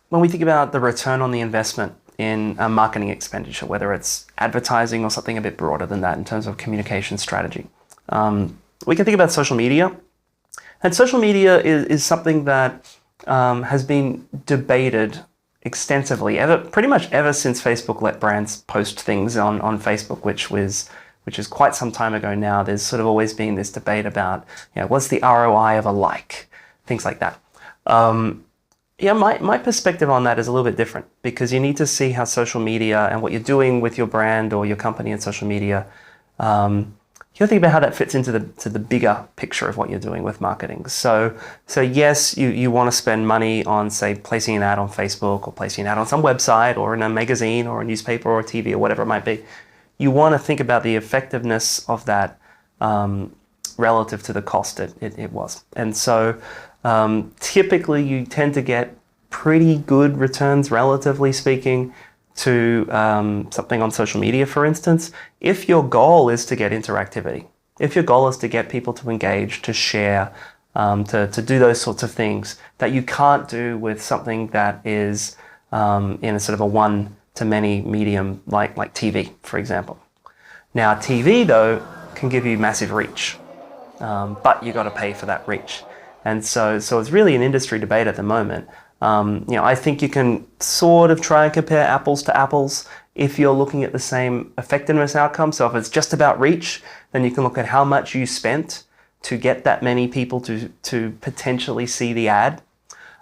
when we think about the return on the investment in a marketing expenditure, whether it's advertising or something a bit broader than that in terms of communication strategy, we can think about social media. And social media is something that has been debated extensively, pretty much ever since Facebook let brands post things on Facebook, which is quite some time ago now. There's sort of always been this debate about, what's the ROI of a like, things like that. My perspective on that is a little bit different, because you need to see how social media and what you're doing with your brand or your company in social media, you gotta think about how that fits into the bigger picture of what you're doing with marketing. So yes, you want to spend money on, say, placing an ad on Facebook or placing an ad on some website or in a magazine or a newspaper or a TV or whatever it might be. You want to think about the effectiveness of that relative to the cost it was. And so typically you tend to get pretty good returns, relatively speaking, to something on social media, for instance, if your goal is to get interactivity, if your goal is to get people to engage, to share, to do those sorts of things that you can't do with something that is in a sort of a one-to-many medium like TV, for example. Now, TV, though, can give you massive reach, but you got to pay for that reach. And so it's really an industry debate at the moment. I think you can sort of try and compare apples to apples if you're looking at the same effectiveness outcome. So if it's just about reach, then you can look at how much you spent to get that many people to potentially see the ad.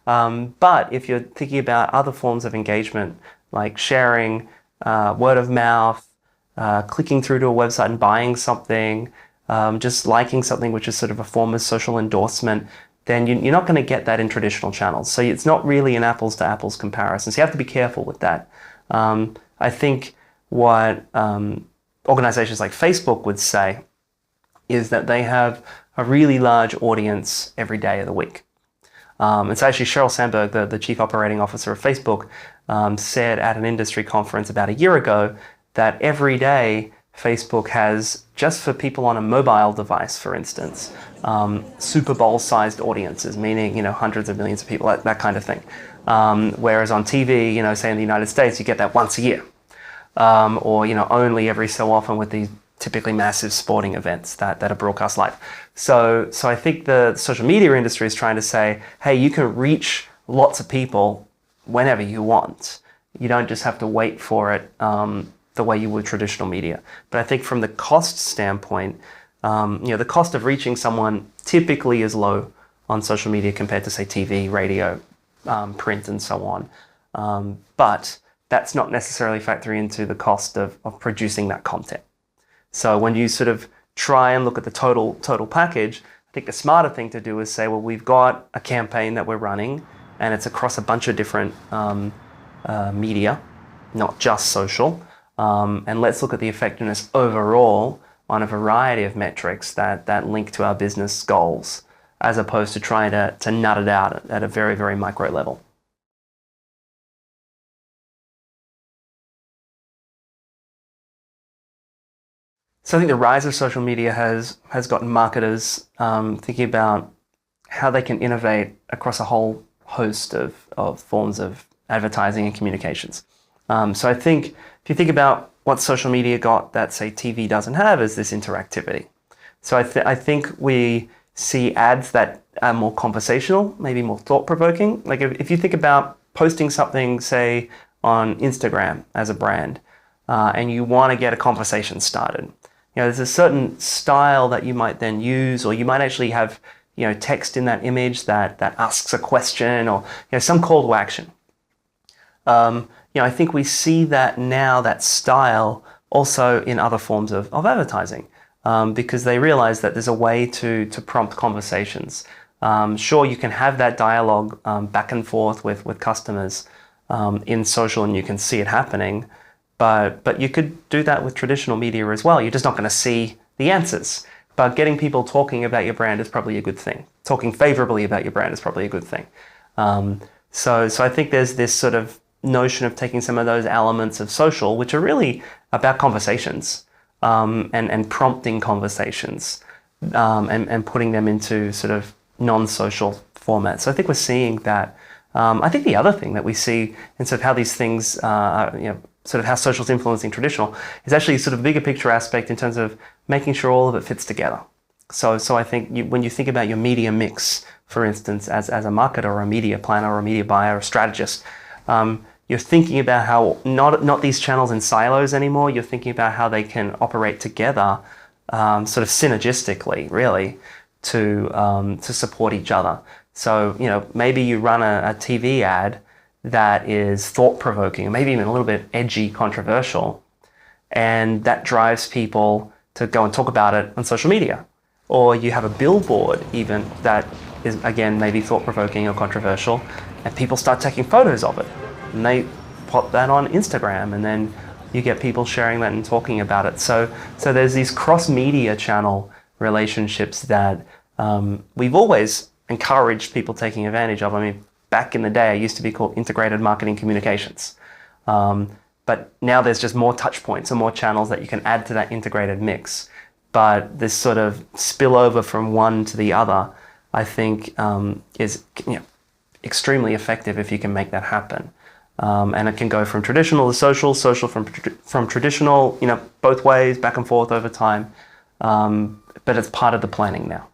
But if you're thinking about other forms of engagement, like sharing, word of mouth, clicking through to a website and buying something, just liking something, which is sort of a form of social endorsement, then you're not going to get that in traditional channels. So it's not really an apples to apples comparison. So you have to be careful with that. I think what organizations like Facebook would say is that they have a really large audience every day of the week. And so actually Sheryl Sandberg, the chief operating officer of Facebook, said at an industry conference about a year ago that every day Facebook has, just for people on a mobile device, for instance, Super Bowl-sized audiences, meaning, hundreds of millions of people, that kind of thing. Whereas on TV, say in the United States, you get that once a year, or, only every so often with these typically massive sporting events that are broadcast live. So I think the social media industry is trying to say, hey, you can reach lots of people whenever you want. You don't just have to wait for it the way you would traditional media. But I think from the cost standpoint, the cost of reaching someone typically is low on social media compared to, say, TV, radio, print, and so on. But that's not necessarily factoring into the cost of producing that content. So when you sort of try and look at the total package, I think the smarter thing to do is say, well, we've got a campaign that we're running, and it's across a bunch of different media, not just social. And let's look at the effectiveness overall on a variety of metrics that link to our business goals, as opposed to trying to nut it out at a very, very micro level. So I think the rise of social media has gotten marketers thinking about how they can innovate across a whole host of forms of advertising and communications. So I think if you think about what social media got that, say, TV doesn't have, is this interactivity. So I think we see ads that are more conversational, maybe more thought-provoking. Like if you think about posting something, say, on Instagram as a brand, and you want to get a conversation started, there's a certain style that you might then use, or you might actually have, text in that image that asks a question, or, some call to action. I think we see that now, that style, also in other forms of advertising, because they realize that there's a way to prompt conversations. Sure, you can have that dialogue back and forth with customers in social, and you can see it happening, but you could do that with traditional media as well. You're just not going to see the answers. But getting people talking about your brand is probably a good thing. Talking favorably about your brand is probably a good thing. So I think there's this sort of notion of taking some of those elements of social, which are really about conversations, and prompting conversations, and putting them into sort of non-social formats. So I think we're seeing that I think the other thing that we see in sort of how these things, sort of how social's influencing traditional, is actually sort of a bigger picture aspect in terms of making sure all of it fits together. So I think when you think about your media mix, for instance, as a marketer or a media planner or a media buyer or strategist, you're thinking about how not these channels in silos anymore. You're thinking about how they can operate together, sort of synergistically, really, to support each other. So maybe you run a TV ad that is thought-provoking, or maybe even a little bit edgy, controversial, and that drives people to go and talk about it on social media. Or you have a billboard even that is, again, maybe thought-provoking or controversial, and people start taking photos of it, and they pop that on Instagram, and then you get people sharing that and talking about it. So there's these cross-media channel relationships that we've always encouraged people taking advantage of. I mean, back in the day, it used to be called integrated marketing communications. But now there's just more touch points and more channels that you can add to that integrated mix. But this sort of spillover from one to the other, I think, is extremely effective if you can make that happen. And it can go from traditional to social from traditional, both ways, back and forth over time. But it's part of the planning now.